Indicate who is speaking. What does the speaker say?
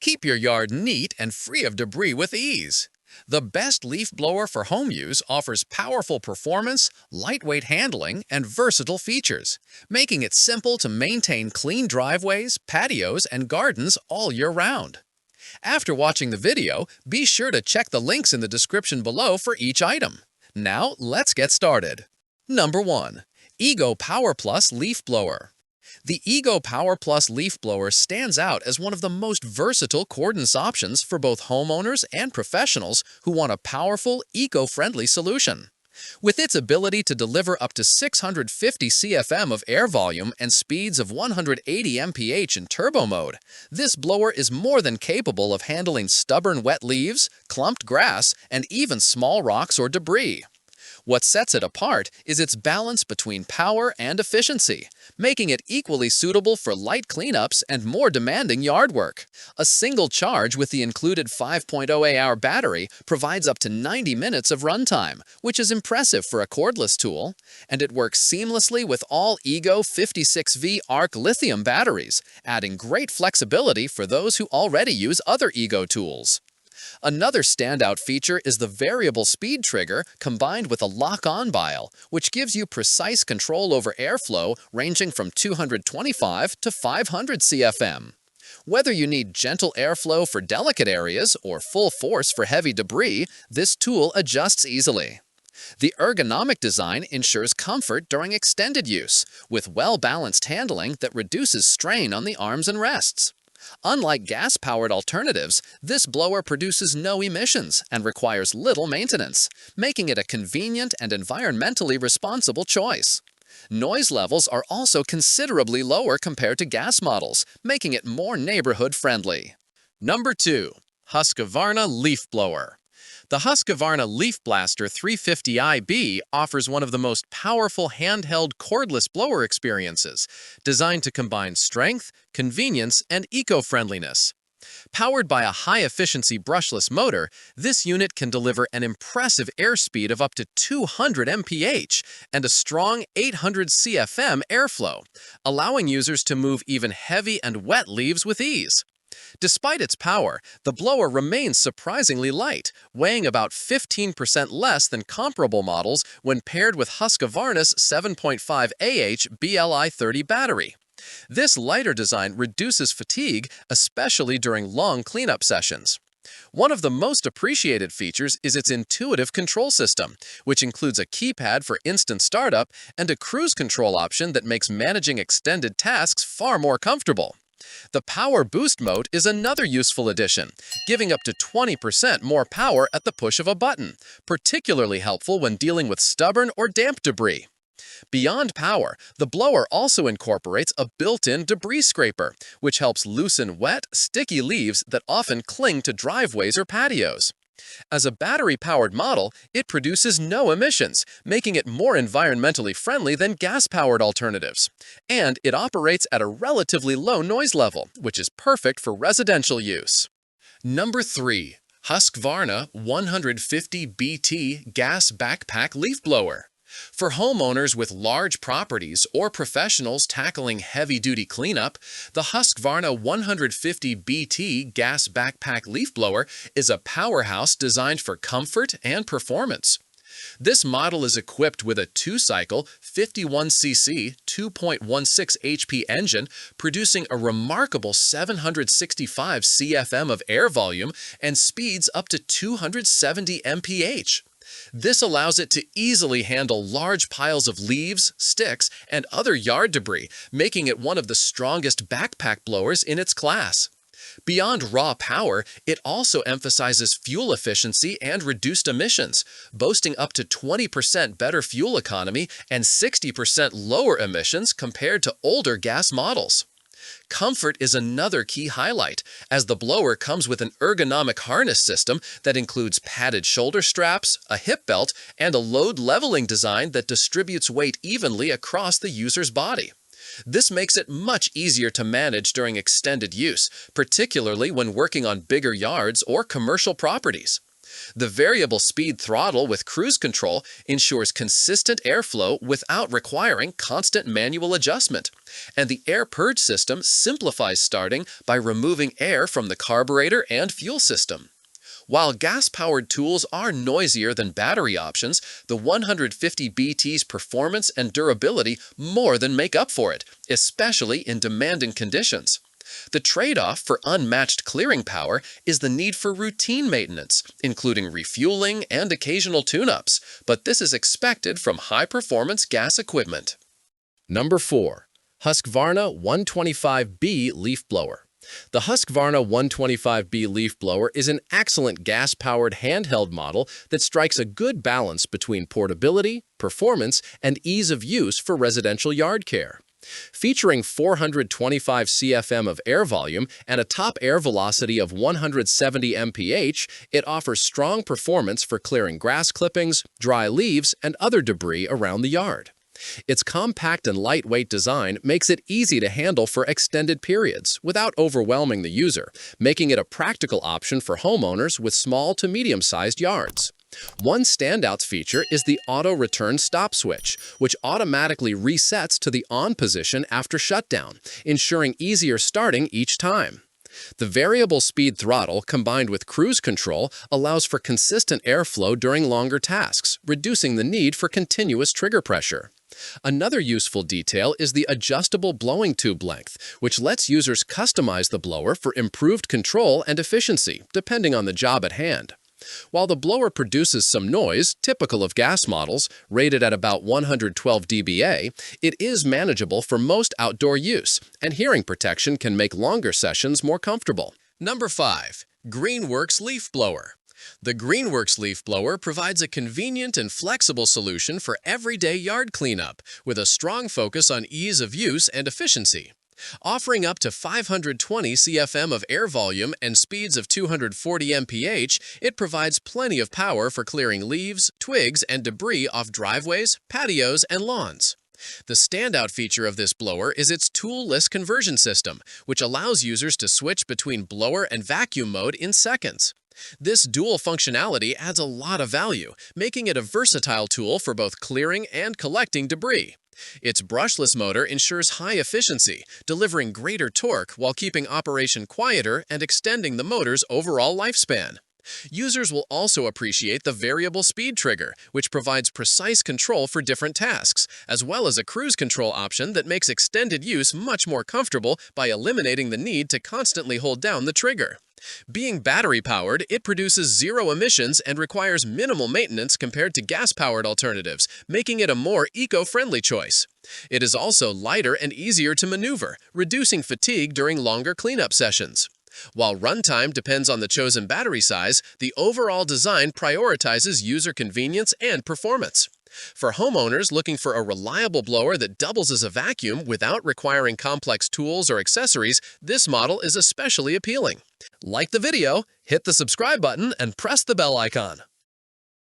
Speaker 1: Keep your yard neat and free of debris with ease. The best leaf blower for home use offers powerful performance, lightweight handling, and versatile features, making it simple to maintain clean driveways, patios, and gardens all year round. After watching the video, be sure to check the links in the description below for each item. Now, let's get started. Number 1. Ego Power Plus Leaf Blower. The Ego Power Plus leaf blower stands out as one of the most versatile cordless options for both homeowners and professionals who want a powerful, eco-friendly solution. With its ability to deliver up to 650 CFM of air volume and speeds of 180 mph in turbo mode, this blower is more than capable of handling stubborn wet leaves, clumped grass, and even small rocks or debris. What sets it apart is its balance between power and efficiency, making it equally suitable for light cleanups and more demanding yard work. A single charge with the included 5.0 Ah battery provides up to 90 minutes of runtime, which is impressive for a cordless tool, and it works seamlessly with all Ego 56V ARC lithium batteries, adding great flexibility for those who already use other Ego tools. Another standout feature is the variable speed trigger combined with a lock-on dial, which gives you precise control over airflow ranging from 225 to 500 CFM. Whether you need gentle airflow for delicate areas or full force for heavy debris, this tool adjusts easily. The ergonomic design ensures comfort during extended use, with well-balanced handling that reduces strain on the arms and rests. Unlike gas-powered alternatives, this blower produces no emissions and requires little maintenance, making it a convenient and environmentally responsible choice. Noise levels are also considerably lower compared to gas models, making it more neighborhood-friendly. Number 2. Husqvarna Leaf Blower. The Husqvarna Leaf Blaster 350iB offers one of the most powerful handheld cordless blower experiences, designed to combine strength, convenience, and eco-friendliness. Powered by a high-efficiency brushless motor, this unit can deliver an impressive airspeed of up to 200 mph and a strong 800 CFM airflow, allowing users to move even heavy and wet leaves with ease. Despite its power, the blower remains surprisingly light, weighing about 15% less than comparable models when paired with Husqvarna's 7.5 Ah BLI30 battery. This lighter design reduces fatigue, especially during long cleanup sessions. One of the most appreciated features is its intuitive control system, which includes a keypad for instant startup and a cruise control option that makes managing extended tasks far more comfortable. The Power Boost mode is another useful addition, giving up to 20% more power at the push of a button, particularly helpful when dealing with stubborn or damp debris. Beyond power, the blower also incorporates a built-in debris scraper, which helps loosen wet, sticky leaves that often cling to driveways or patios. As a battery-powered model, it produces no emissions, making it more environmentally friendly than gas-powered alternatives. And it operates at a relatively low noise level, which is perfect for residential use. Number 3. Husqvarna 150BT Gas Backpack Leaf Blower. For homeowners with large properties or professionals tackling heavy-duty cleanup, the Husqvarna 150BT Gas Backpack Leaf Blower is a powerhouse designed for comfort and performance. This model is equipped with a 2-cycle, 51cc, 2.16 HP engine, producing a remarkable 765 CFM of air volume and speeds up to 270 mph. This allows it to easily handle large piles of leaves, sticks, and other yard debris, making it one of the strongest backpack blowers in its class. Beyond raw power, it also emphasizes fuel efficiency and reduced emissions, boasting up to 20% better fuel economy and 60% lower emissions compared to older gas models. Comfort is another key highlight, as the blower comes with an ergonomic harness system that includes padded shoulder straps, a hip belt, and a load leveling design that distributes weight evenly across the user's body. This makes it much easier to manage during extended use, particularly when working on bigger yards or commercial properties. The variable speed throttle with cruise control ensures consistent airflow without requiring constant manual adjustment. And the air purge system simplifies starting by removing air from the carburetor and fuel system. While gas-powered tools are noisier than battery options, the 150BT's performance and durability more than make up for it, especially in demanding conditions. The trade-off for unmatched clearing power is the need for routine maintenance, including refueling and occasional tune-ups, but this is expected from high-performance gas equipment. Number 4. Husqvarna 125B Leaf Blower. The Husqvarna 125B leaf blower is an excellent gas-powered handheld model that strikes a good balance between portability, performance, and ease of use for residential yard care. Featuring 425 CFM of air volume and a top air velocity of 170 mph, it offers strong performance for clearing grass clippings, dry leaves, and other debris around the yard. Its compact and lightweight design makes it easy to handle for extended periods without overwhelming the user, making it a practical option for homeowners with small to medium-sized yards. One standout feature is the auto-return stop switch, which automatically resets to the on position after shutdown, ensuring easier starting each time. The variable speed throttle combined with cruise control allows for consistent airflow during longer tasks, reducing the need for continuous trigger pressure. Another useful detail is the adjustable blowing tube length, which lets users customize the blower for improved control and efficiency, depending on the job at hand. While the blower produces some noise, typical of gas models, rated at about 112 dBA, it is manageable for most outdoor use, and hearing protection can make longer sessions more comfortable. Number 5. Greenworks Leaf Blower. The Greenworks leaf blower provides a convenient and flexible solution for everyday yard cleanup, with a strong focus on ease of use and efficiency. Offering up to 520 CFM of air volume and speeds of 240 mph, it provides plenty of power for clearing leaves, twigs, and debris off driveways, patios, and lawns. The standout feature of this blower is its tool-less conversion system, which allows users to switch between blower and vacuum mode in seconds. This dual functionality adds a lot of value, making it a versatile tool for both clearing and collecting debris. Its brushless motor ensures high efficiency, delivering greater torque while keeping operation quieter and extending the motor's overall lifespan. Users will also appreciate the variable speed trigger, which provides precise control for different tasks, as well as a cruise control option that makes extended use much more comfortable by eliminating the need to constantly hold down the trigger. Being battery-powered, it produces zero emissions and requires minimal maintenance compared to gas-powered alternatives, making it a more eco-friendly choice. It is also lighter and easier to maneuver, reducing fatigue during longer cleanup sessions. While runtime depends on the chosen battery size, the overall design prioritizes user convenience and performance. For homeowners looking for a reliable blower that doubles as a vacuum without requiring complex tools or accessories, this model is especially appealing. Like the video, hit the subscribe button, and press the bell icon.